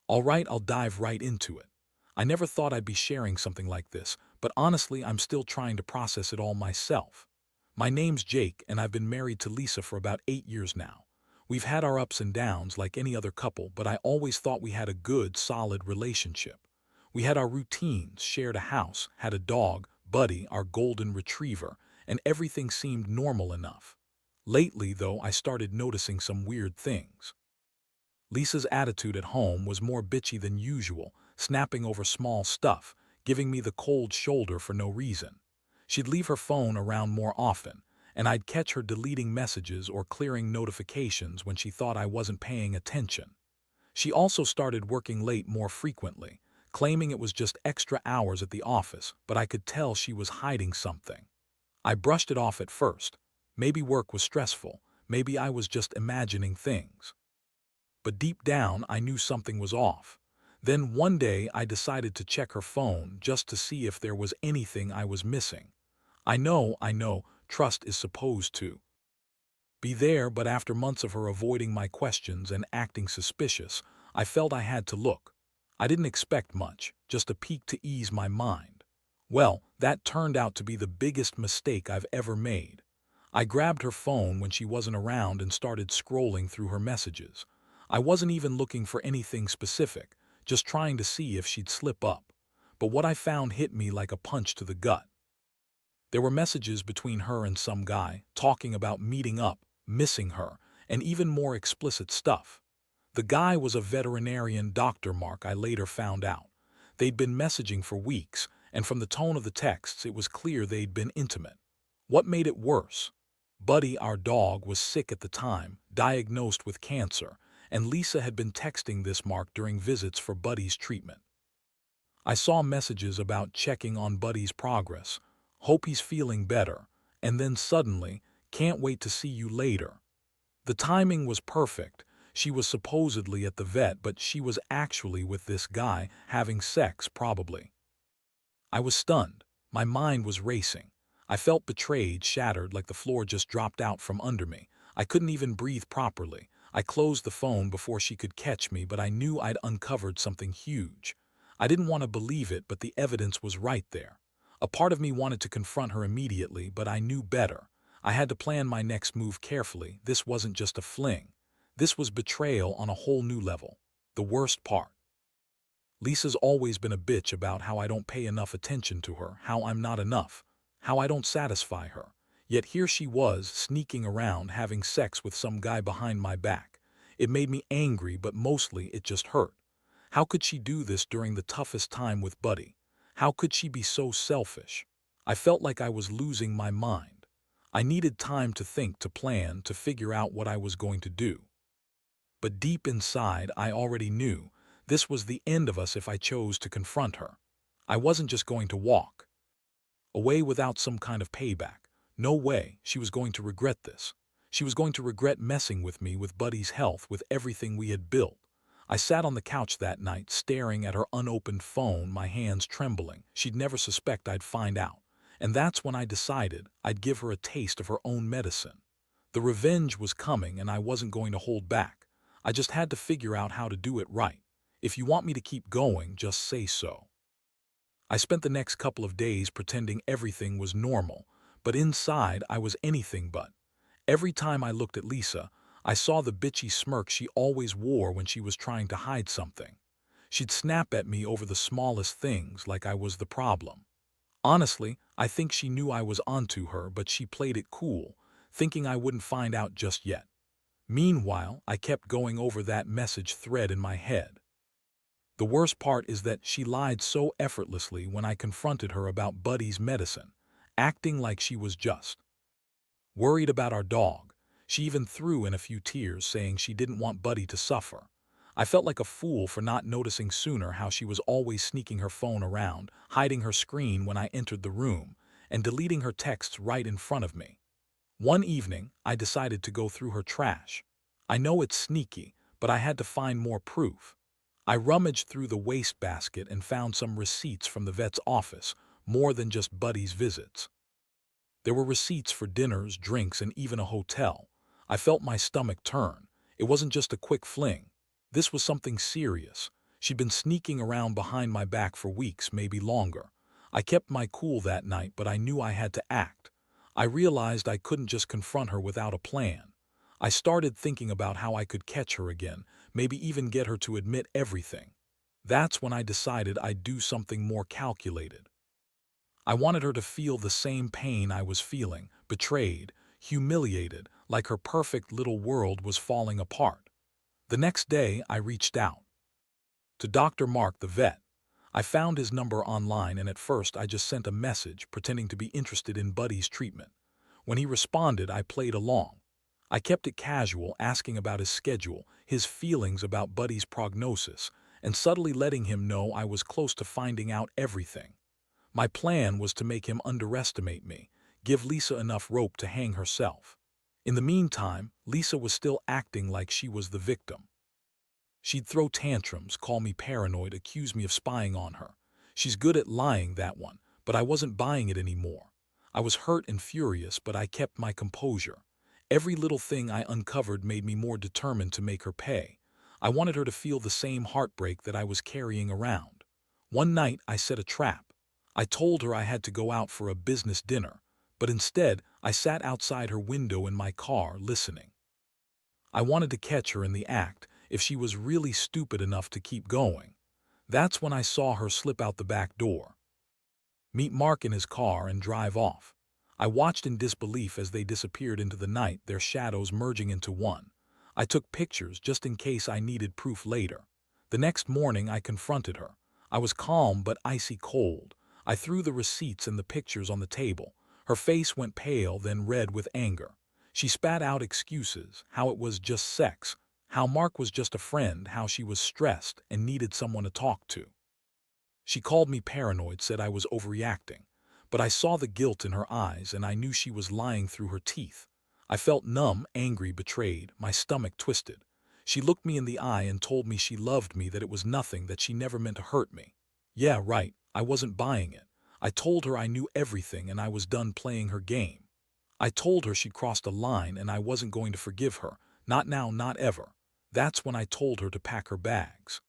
All right, I'll dive right into it. I never thought I'd be sharing something like this, but honestly, I'm still trying to process it all myself. My name's Jake, and I've been married to Lisa for about 8 years now. We've had our ups and downs like any other couple, but I always thought we had a good, solid relationship. We had our routines, shared a house, had a dog, Buddy, our golden retriever, and everything seemed normal enough. Lately, though, I started noticing some weird things. Lisa's attitude at home was more bitchy than usual, snapping over small stuff, giving me the cold shoulder for no reason. She'd leave her phone around more often, and I'd catch her deleting messages or clearing notifications when she thought I wasn't paying attention. She also started working late more frequently, claiming it was just extra hours at the office, but I could tell she was hiding something. I brushed it off at first. Maybe work was stressful, maybe I was just imagining things. But deep down, I knew something was off. Then one day, I decided to check her phone just to see if there was anything I was missing. I know, trust is supposed to be there, but after months of her avoiding my questions and acting suspicious, I felt I had to look. I didn't expect much, just a peek to ease my mind. Well, that turned out to be the biggest mistake I've ever made. I grabbed her phone when she wasn't around and started scrolling through her messages. I wasn't even looking for anything specific, just trying to see if she'd slip up. But what I found hit me like a punch to the gut. There were messages between her and some guy, talking about meeting up, missing her, and even more explicit stuff. The guy was a veterinarian doctor, Mark, I later found out. They'd been messaging for weeks, and from the tone of the texts, it was clear they'd been intimate. What made it worse? Buddy, our dog, was sick at the time, diagnosed with cancer, and Lisa had been texting this Mark during visits for Buddy's treatment. I saw messages about checking on Buddy's progress, hope he's feeling better, and then suddenly, can't wait to see you later. The timing was perfect. She was supposedly at the vet, but she was actually with this guy, having sex probably. I was stunned. My mind was racing. I felt betrayed, shattered, like the floor just dropped out from under me. I couldn't even breathe properly. I closed the phone before she could catch me, but I knew I'd uncovered something huge. I didn't want to believe it, but the evidence was right there. A part of me wanted to confront her immediately, but I knew better. I had to plan my next move carefully. This wasn't just a fling. This was betrayal on a whole new level. The worst part. Lisa's always been a bitch about how I don't pay enough attention to her, how I'm not enough, how I don't satisfy her. Yet here she was, sneaking around, having sex with some guy behind my back. It made me angry, but mostly it just hurt. How could she do this during the toughest time with Buddy? How could she be so selfish? I felt like I was losing my mind. I needed time to think, to plan, to figure out what I was going to do. But deep inside, I already knew this was the end of us if I chose to confront her. I wasn't just going to walk away without some kind of payback. No way, she was going to regret this. She was going to regret messing with me, with Buddy's health, with everything we had built. I sat on the couch that night, staring at her unopened phone, my hands trembling. She'd never suspect I'd find out. And that's when I decided I'd give her a taste of her own medicine. The revenge was coming, and I wasn't going to hold back. I just had to figure out how to do it right. If you want me to keep going, just say so. I spent the next couple of days pretending everything was normal, but inside I was anything but. Every time I looked at Lisa, I saw the bitchy smirk she always wore when she was trying to hide something. She'd snap at me over the smallest things, like I was the problem. Honestly, I think she knew I was onto her, but she played it cool, thinking I wouldn't find out just yet. Meanwhile, I kept going over that message thread in my head. The worst part is that she lied so effortlessly when I confronted her about Buddy's medicine, acting like she was just worried about our dog. She even threw in a few tears, saying she didn't want Buddy to suffer. I felt like a fool for not noticing sooner how she was always sneaking her phone around, hiding her screen when I entered the room, and deleting her texts right in front of me. One evening, I decided to go through her trash. I know it's sneaky, but I had to find more proof. I rummaged through the wastebasket and found some receipts from the vet's office, more than just Buddy's visits. There were receipts for dinners, drinks, and even a hotel. I felt my stomach turn. It wasn't just a quick fling. This was something serious. She'd been sneaking around behind my back for weeks, maybe longer. I kept my cool that night, but I knew I had to act. I realized I couldn't just confront her without a plan. I started thinking about how I could catch her again, maybe even get her to admit everything. That's when I decided I'd do something more calculated. I wanted her to feel the same pain I was feeling, betrayed, humiliated, like her perfect little world was falling apart. The next day, I reached out to Dr. Mark, the vet. I found his number online, and at first I just sent a message pretending to be interested in Buddy's treatment. When he responded, I played along. I kept it casual, asking about his schedule, his feelings about Buddy's prognosis, and subtly letting him know I was close to finding out everything. My plan was to make him underestimate me, give Lisa enough rope to hang herself. In the meantime, Lisa was still acting like she was the victim. She'd throw tantrums, call me paranoid, accuse me of spying on her. She's good at lying, that one, but I wasn't buying it anymore. I was hurt and furious, but I kept my composure. Every little thing I uncovered made me more determined to make her pay. I wanted her to feel the same heartbreak that I was carrying around. One night, I set a trap. I told her I had to go out for a business dinner, but instead, I sat outside her window in my car, listening. I wanted to catch her in the act, if she was really stupid enough to keep going. That's when I saw her slip out the back door, meet Mark in his car, and drive off. I watched in disbelief as they disappeared into the night, their shadows merging into one. I took pictures just in case I needed proof later. The next morning, I confronted her. I was calm but icy cold. I threw the receipts and the pictures on the table. Her face went pale, then red with anger. She spat out excuses, how it was just sex, how Mark was just a friend, how she was stressed and needed someone to talk to. She called me paranoid, said I was overreacting. But I saw the guilt in her eyes, and I knew she was lying through her teeth. I felt numb, angry, betrayed, my stomach twisted. She looked me in the eye and told me she loved me, that it was nothing, that she never meant to hurt me. Yeah, right, I wasn't buying it. I told her I knew everything and I was done playing her game. I told her she'd crossed a line and I wasn't going to forgive her, not now, not ever. That's when I told her to pack her bags.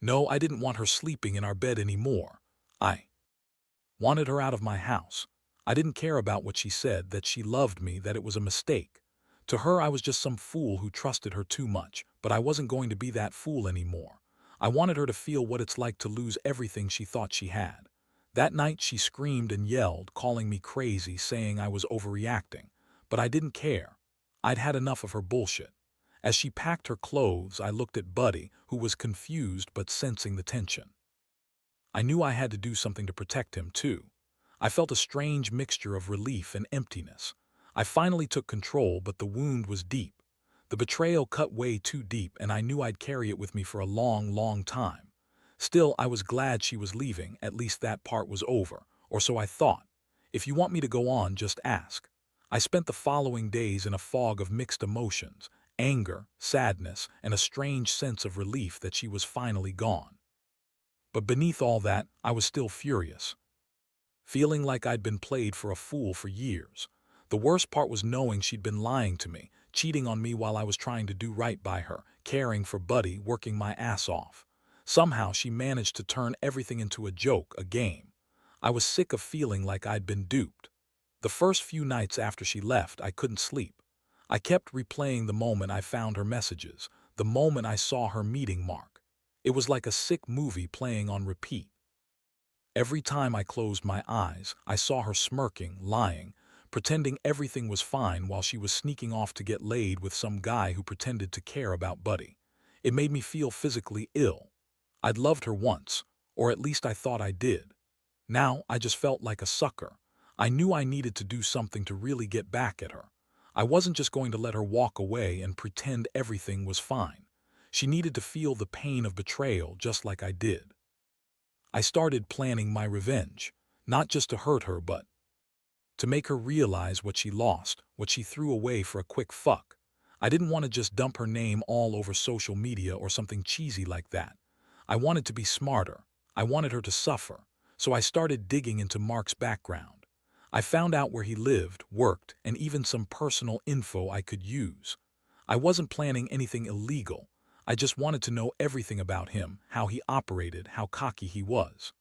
No, I didn't want her sleeping in our bed anymore. I wanted her out of my house. I didn't care about what she said, that she loved me, that it was a mistake. To her, I was just some fool who trusted her too much, but I wasn't going to be that fool anymore. I wanted her to feel what it's like to lose everything she thought she had. That night, she screamed and yelled, calling me crazy, saying I was overreacting. But I didn't care. I'd had enough of her bullshit. As she packed her clothes, I looked at Buddy, who was confused but sensing the tension. I knew I had to do something to protect him, too. I felt a strange mixture of relief and emptiness. I finally took control, but the wound was deep. The betrayal cut way too deep, and I knew I'd carry it with me for a long, long time. Still, I was glad she was leaving. At least that part was over, or so I thought. If you want me to go on, just ask. I spent the following days in a fog of mixed emotions, anger, sadness, and a strange sense of relief that she was finally gone. But beneath all that, I was still furious, feeling like I'd been played for a fool for years. The worst part was knowing she'd been lying to me, cheating on me while I was trying to do right by her, caring for Buddy, working my ass off. Somehow she managed to turn everything into a joke, a game. I was sick of feeling like I'd been duped. The first few nights after she left, I couldn't sleep. I kept replaying the moment I found her messages, the moment I saw her meeting Mark. It was like a sick movie playing on repeat. Every time I closed my eyes, I saw her smirking, lying, pretending everything was fine while she was sneaking off to get laid with some guy who pretended to care about Buddy. It made me feel physically ill. I'd loved her once, or at least I thought I did. Now I just felt like a sucker. I knew I needed to do something to really get back at her. I wasn't just going to let her walk away and pretend everything was fine. She needed to feel the pain of betrayal just like I did. I started planning my revenge, not just to hurt her, but to make her realize what she lost, what she threw away for a quick fuck. I didn't want to just dump her name all over social media or something cheesy like that. I wanted to be smarter. I wanted her to suffer. So I started digging into Mark's background. I found out where he lived, worked, and even some personal info I could use. I wasn't planning anything illegal. I just wanted to know everything about him, how he operated, how cocky he was.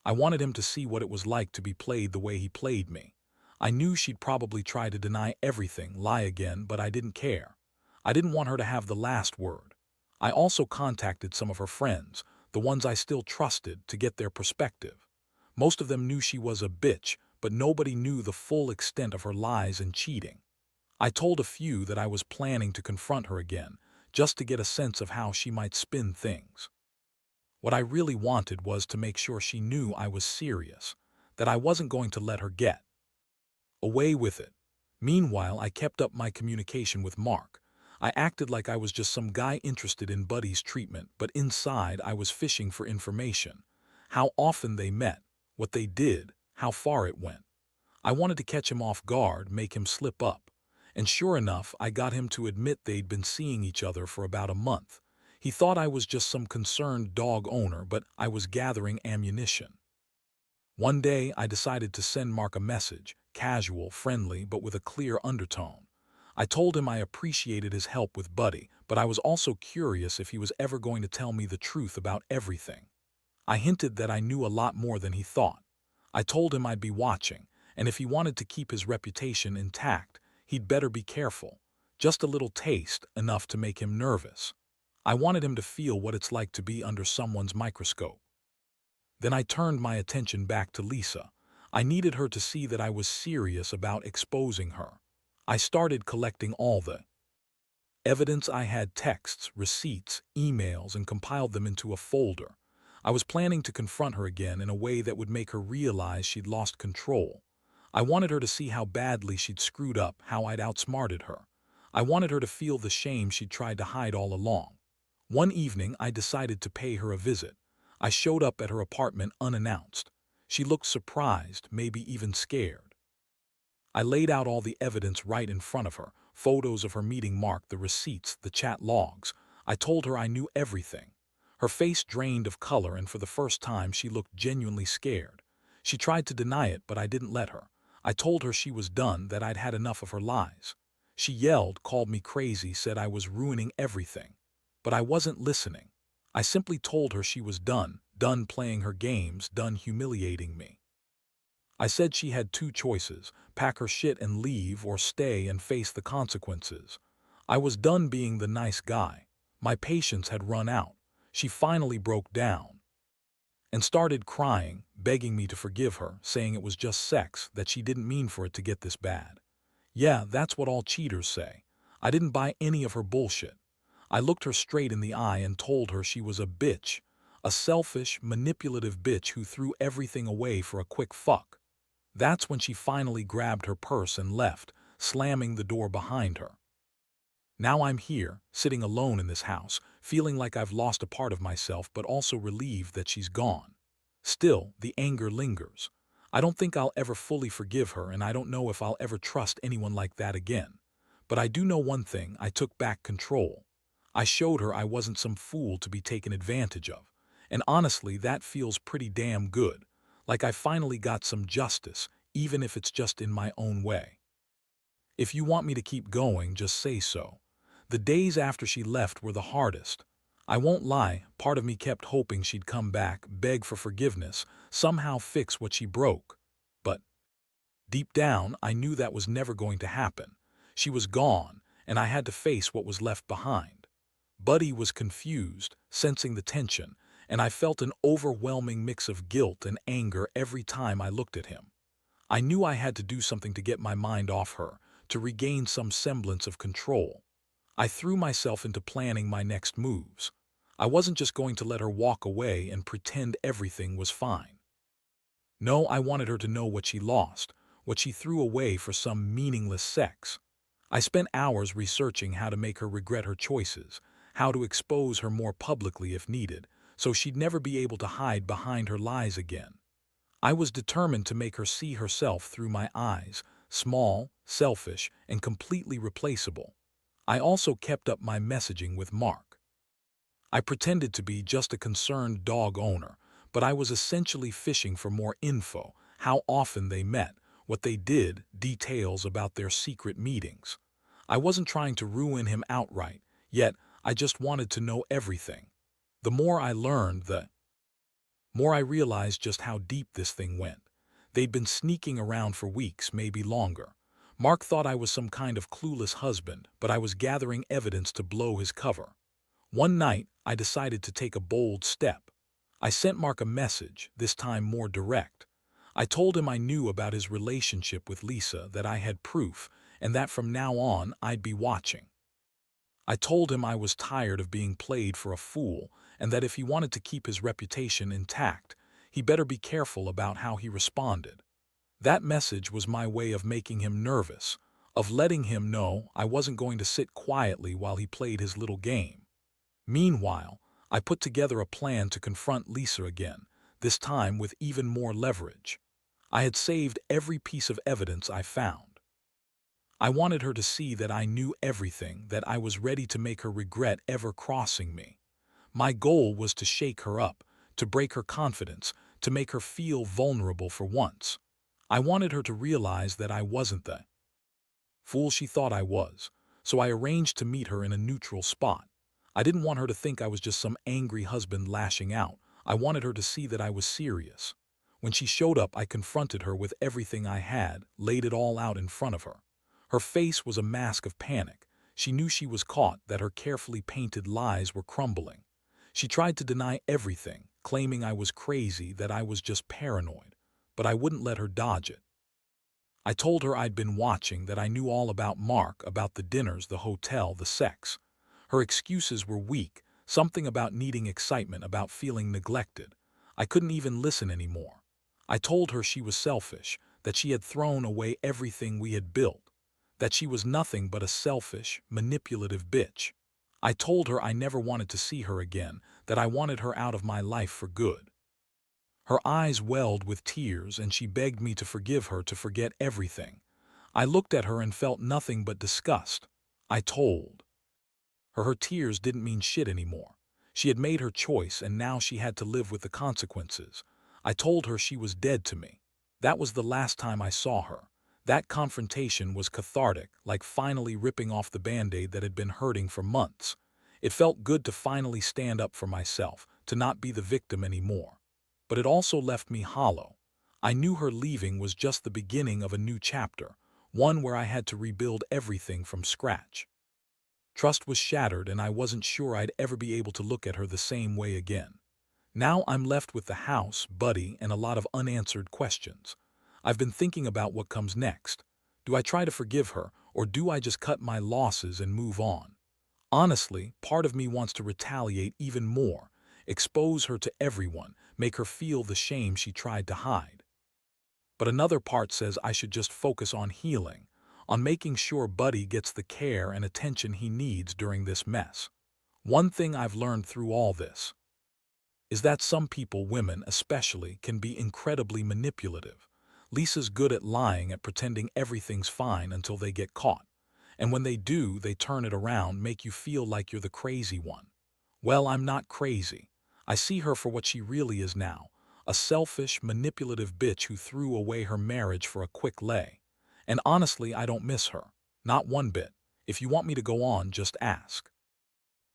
I wanted him to see what it was like to be played the way he played me. I knew she'd probably try to deny everything, lie again, but I didn't care. I didn't want her to have the last word. I also contacted some of her friends, the ones I still trusted, to get their perspective. Most of them knew she was a bitch, but nobody knew the full extent of her lies and cheating. I told a few that I was planning to confront her again, just to get a sense of how she might spin things. What I really wanted was to make sure she knew I was serious, that I wasn't going to let her get away with it. Meanwhile, I kept up my communication with Mark. I acted like I was just some guy interested in Buddy's treatment, but inside I was fishing for information. How often they met, what they did, how far it went. I wanted to catch him off guard, make him slip up. And sure enough, I got him to admit they'd been seeing each other for about a month. He thought I was just some concerned dog owner, but I was gathering ammunition. One day, I decided to send Mark a message, casual, friendly, but with a clear undertone. I told him I appreciated his help with Buddy, but I was also curious if he was ever going to tell me the truth about everything. I hinted that I knew a lot more than he thought. I told him I'd be watching, and if he wanted to keep his reputation intact, he'd better be careful. Just a little taste, enough to make him nervous. I wanted him to feel what it's like to be under someone's microscope. Then I turned my attention back to Lisa. I needed her to see that I was serious about exposing her. I started collecting all the evidence I had: texts, receipts, emails, and compiled them into a folder. I was planning to confront her again in a way that would make her realize she'd lost control. I wanted her to see how badly she'd screwed up, how I'd outsmarted her. I wanted her to feel the shame she'd tried to hide all along. One evening, I decided to pay her a visit. I showed up at her apartment unannounced. She looked surprised, maybe even scared. I laid out all the evidence right in front of her: photos of her meeting Mark, the receipts, the chat logs. I told her I knew everything. Her face drained of color, and for the first time she looked genuinely scared. She tried to deny it, but I didn't let her. I told her she was done, that I'd had enough of her lies. She yelled, called me crazy, said I was ruining everything. But I wasn't listening. I simply told her she was done, done playing her games, done humiliating me. I said she had two choices: pack her shit and leave, or stay and face the consequences. I was done being the nice guy. My patience had run out. She finally broke down and started crying, begging me to forgive her, saying it was just sex, that she didn't mean for it to get this bad. Yeah, that's what all cheaters say. I didn't buy any of her bullshit. I looked her straight in the eye and told her she was a bitch, a selfish, manipulative bitch who threw everything away for a quick fuck. That's when she finally grabbed her purse and left, slamming the door behind her. Now I'm here, sitting alone in this house, feeling like I've lost a part of myself, but also relieved that she's gone. Still, the anger lingers. I don't think I'll ever fully forgive her, and I don't know if I'll ever trust anyone like that again. But I do know one thing: I took back control. I showed her I wasn't some fool to be taken advantage of. And honestly, that feels pretty damn good. Like I finally got some justice, even if it's just in my own way. If you want me to keep going, just say so. The days after she left were the hardest. I won't lie, part of me kept hoping she'd come back, beg for forgiveness, somehow fix what she broke. But deep down, I knew that was never going to happen. She was gone, and I had to face what was left behind. Buddy was confused, sensing the tension, and I felt an overwhelming mix of guilt and anger every time I looked at him. I knew I had to do something to get my mind off her, to regain some semblance of control. I threw myself into planning my next moves. I wasn't just going to let her walk away and pretend everything was fine. No, I wanted her to know what she lost, what she threw away for some meaningless sex. I spent hours researching how to make her regret her choices, how to expose her more publicly if needed, so she'd never be able to hide behind her lies again. I was determined to make her see herself through my eyes: small, selfish, and completely replaceable. I also kept up my messaging with Mark. I pretended to be just a concerned dog owner, but I was essentially fishing for more info: how often they met, what they did, details about their secret meetings. I wasn't trying to ruin him outright, yet I just wanted to know everything. The more I learned, the more I realized just how deep this thing went. They'd been sneaking around for weeks, maybe longer. Mark thought I was some kind of clueless husband, but I was gathering evidence to blow his cover. One night, I decided to take a bold step. I sent Mark a message, this time more direct. I told him I knew about his relationship with Lisa, that I had proof, and that from now on I'd be watching. I told him I was tired of being played for a fool, and that if he wanted to keep his reputation intact, he better be careful about how he responded. That message was my way of making him nervous, of letting him know I wasn't going to sit quietly while he played his little game. Meanwhile, I put together a plan to confront Lisa again, this time with even more leverage. I had saved every piece of evidence I found. I wanted her to see that I knew everything, that I was ready to make her regret ever crossing me. My goal was to shake her up, to break her confidence, to make her feel vulnerable for once. I wanted her to realize that I wasn't the fool she thought I was, so I arranged to meet her in a neutral spot. I didn't want her to think I was just some angry husband lashing out. I wanted her to see that I was serious. When she showed up, I confronted her with everything I had, laid it all out in front of her. Her face was a mask of panic. She knew she was caught, that her carefully painted lies were crumbling. She tried to deny everything, claiming I was crazy, that I was just paranoid. But I wouldn't let her dodge it. I told her I'd been watching, that I knew all about Mark, about the dinners, the hotel, the sex. Her excuses were weak, something about needing excitement, about feeling neglected. I couldn't even listen anymore. I told her she was selfish, that she had thrown away everything we had built, that she was nothing but a selfish, manipulative bitch. I told her I never wanted to see her again, that I wanted her out of my life for good. Her eyes welled with tears, and she begged me to forgive her, to forget everything. I looked at her and felt nothing but disgust. I told her tears didn't mean shit anymore. She had made her choice, and now she had to live with the consequences. I told her she was dead to me. That was the last time I saw her. That confrontation was cathartic, like finally ripping off the Band-Aid that had been hurting for months. It felt good to finally stand up for myself, to not be the victim anymore. But it also left me hollow. I knew her leaving was just the beginning of a new chapter, one where I had to rebuild everything from scratch. Trust was shattered, and I wasn't sure I'd ever be able to look at her the same way again. Now I'm left with the house, Buddy, and a lot of unanswered questions. I've been thinking about what comes next. Do I try to forgive her, or do I just cut my losses and move on? Honestly, part of me wants to retaliate even more, expose her to everyone, make her feel the shame she tried to hide. But another part says I should just focus on healing, on making sure Buddy gets the care and attention he needs during this mess. One thing I've learned through all this is that some people, women especially, can be incredibly manipulative. Lisa's good at lying, at pretending everything's fine until they get caught. And when they do, they turn it around, make you feel like you're the crazy one. Well, I'm not crazy. I see her for what she really is now, a selfish, manipulative bitch who threw away her marriage for a quick lay. And honestly, I don't miss her. Not one bit. If you want me to go on, just ask.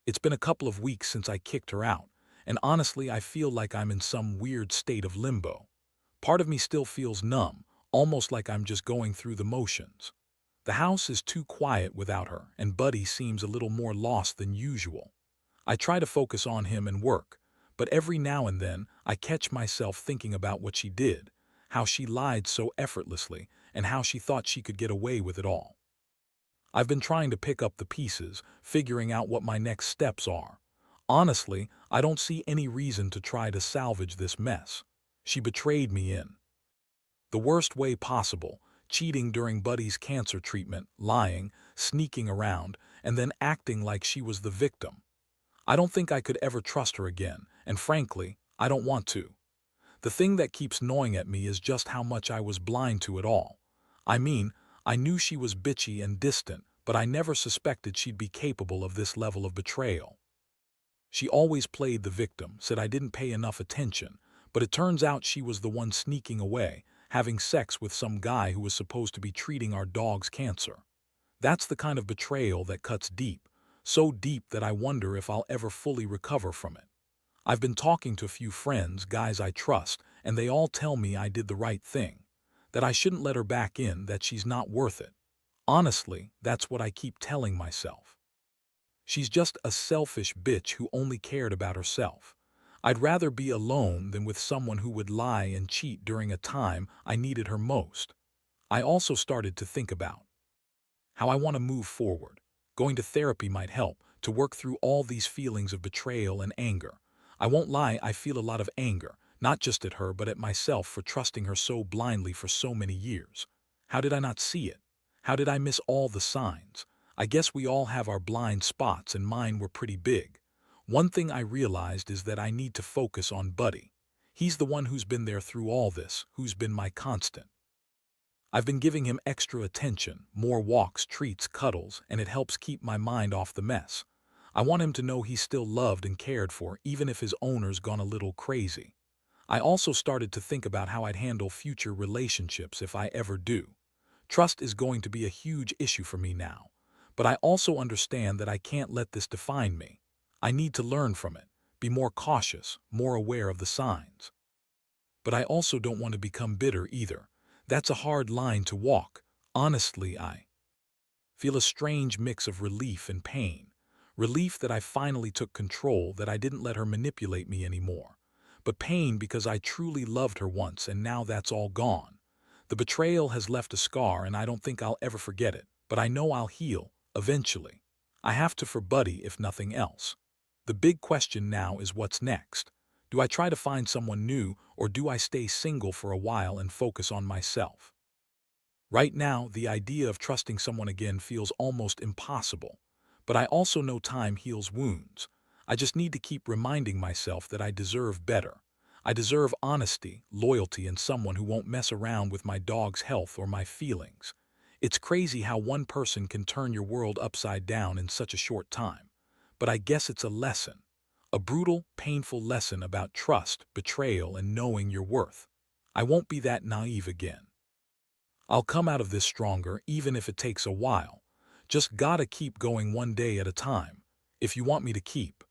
It's been a couple of weeks since I kicked her out, and honestly, I feel like I'm in some weird state of limbo. Part of me still feels numb, almost like I'm just going through the motions. The house is too quiet without her, and Buddy seems a little more lost than usual. I try to focus on him and work, but every now and then I catch myself thinking about what she did, how she lied so effortlessly, and how she thought she could get away with it all. I've been trying to pick up the pieces, figuring out what my next steps are. Honestly, I don't see any reason to try to salvage this mess. She betrayed me in the worst way possible, cheating during Buddy's cancer treatment, lying, sneaking around, and then acting like she was the victim. I don't think I could ever trust her again, and frankly, I don't want to. The thing that keeps gnawing at me is just how much I was blind to it all. I mean, I knew she was bitchy and distant, but I never suspected she'd be capable of this level of betrayal. She always played the victim, said I didn't pay enough attention, but it turns out she was the one sneaking away, having sex with some guy who was supposed to be treating our dog's cancer. That's the kind of betrayal that cuts deep. so deep that I wonder if I'll ever fully recover from it. I've been talking to a few friends, guys I trust, and they all tell me I did the right thing, that I shouldn't let her back in, that she's not worth it. Honestly, that's what I keep telling myself. She's just a selfish bitch who only cared about herself. I'd rather be alone than with someone who would lie and cheat during a time I needed her most. I also started to think about how I want to move forward. Going to therapy might help to work through all these feelings of betrayal and anger. I won't lie, I feel a lot of anger, not just at her but at myself for trusting her so blindly for so many years. How did I not see it? How did I miss all the signs? I guess we all have our blind spots, and mine were pretty big. One thing I realized is that I need to focus on Buddy. He's the one who's been there through all this, who's been my constant. I've been giving him extra attention, more walks, treats, cuddles, and it helps keep my mind off the mess. I want him to know he's still loved and cared for, even if his owner's gone a little crazy. I also started to think about how I'd handle future relationships if I ever do. Trust is going to be a huge issue for me now, but I also understand that I can't let this define me. I need to learn from it, be more cautious, more aware of the signs. But I also don't want to become bitter either. That's a hard line to walk. Honestly, I feel a strange mix of relief and pain. Relief that I finally took control, that I didn't let her manipulate me anymore. But pain because I truly loved her once and now that's all gone. The betrayal has left a scar and I don't think I'll ever forget it, but I know I'll heal, eventually. I have to for Buddy if nothing else. The big question now is what's next? Do I try to find someone new, or do I stay single for a while and focus on myself? Right now, the idea of trusting someone again feels almost impossible. But I also know time heals wounds. I just need to keep reminding myself that I deserve better. I deserve honesty, loyalty, and someone who won't mess around with my dog's health or my feelings. It's crazy how one person can turn your world upside down in such a short time. But I guess it's a lesson. A brutal, painful lesson about trust, betrayal, and knowing your worth. I won't be that naive again. I'll come out of this stronger even if it takes a while. Just gotta keep going one day at a time. If you want me to keep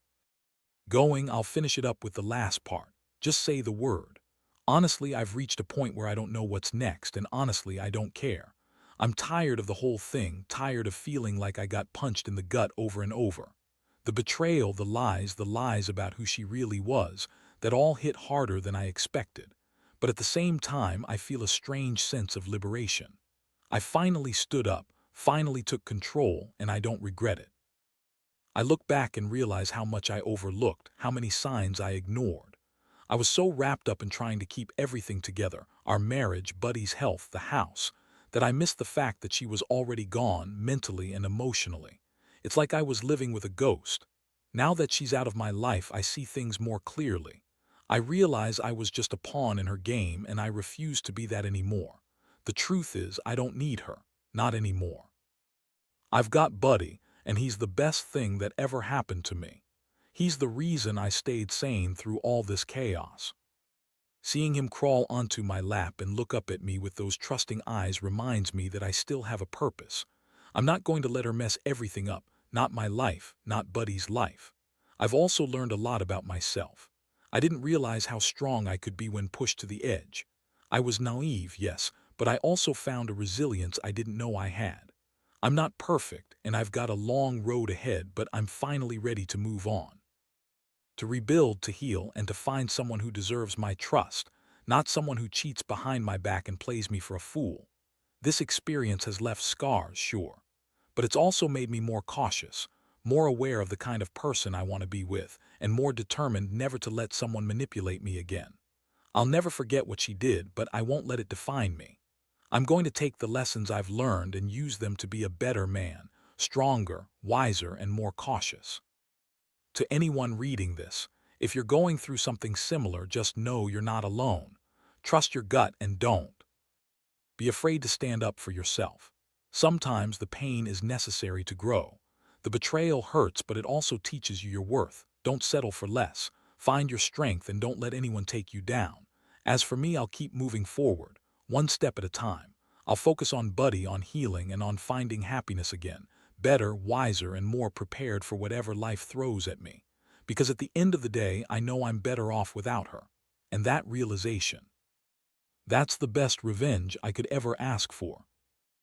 going, I'll finish it up with the last part. Just say the word. Honestly, I've reached a point where I don't know what's next, and honestly, I don't care. I'm tired of the whole thing, tired of feeling like I got punched in the gut over and over. The betrayal, the lies about who she really was, that all hit harder than I expected. But at the same time, I feel a strange sense of liberation. I finally stood up, finally took control, and I don't regret it. I look back and realize how much I overlooked, how many signs I ignored. I was so wrapped up in trying to keep everything together, our marriage, Buddy's health, the house, that I missed the fact that she was already gone, mentally and emotionally. It's like I was living with a ghost. Now that she's out of my life, I see things more clearly. I realize I was just a pawn in her game, and I refuse to be that anymore. The truth is, I don't need her. Not anymore. I've got Buddy, and he's the best thing that ever happened to me. He's the reason I stayed sane through all this chaos. Seeing him crawl onto my lap and look up at me with those trusting eyes reminds me that I still have a purpose. I'm not going to let her mess everything up, not my life, not Buddy's life. I've also learned a lot about myself. I didn't realize how strong I could be when pushed to the edge. I was naive, yes, but I also found a resilience I didn't know I had. I'm not perfect, and I've got a long road ahead, but I'm finally ready to move on. To rebuild, to heal, and to find someone who deserves my trust, not someone who cheats behind my back and plays me for a fool. This experience has left scars, sure, but it's also made me more cautious, more aware of the kind of person I want to be with, and more determined never to let someone manipulate me again. I'll never forget what she did, but I won't let it define me. I'm going to take the lessons I've learned and use them to be a better man, stronger, wiser, and more cautious. To anyone reading this, if you're going through something similar, just know you're not alone. Trust your gut and don't be afraid to stand up for yourself. Sometimes the pain is necessary to grow. The betrayal hurts, but it also teaches you your worth. Don't settle for less. Find your strength and don't let anyone take you down. As for me, I'll keep moving forward, one step at a time. I'll focus on Buddy, on healing, and on finding happiness again. better, wiser, and more prepared for whatever life throws at me. Because at the end of the day, I know I'm better off without her. And that realization, that's the best revenge I could ever ask for.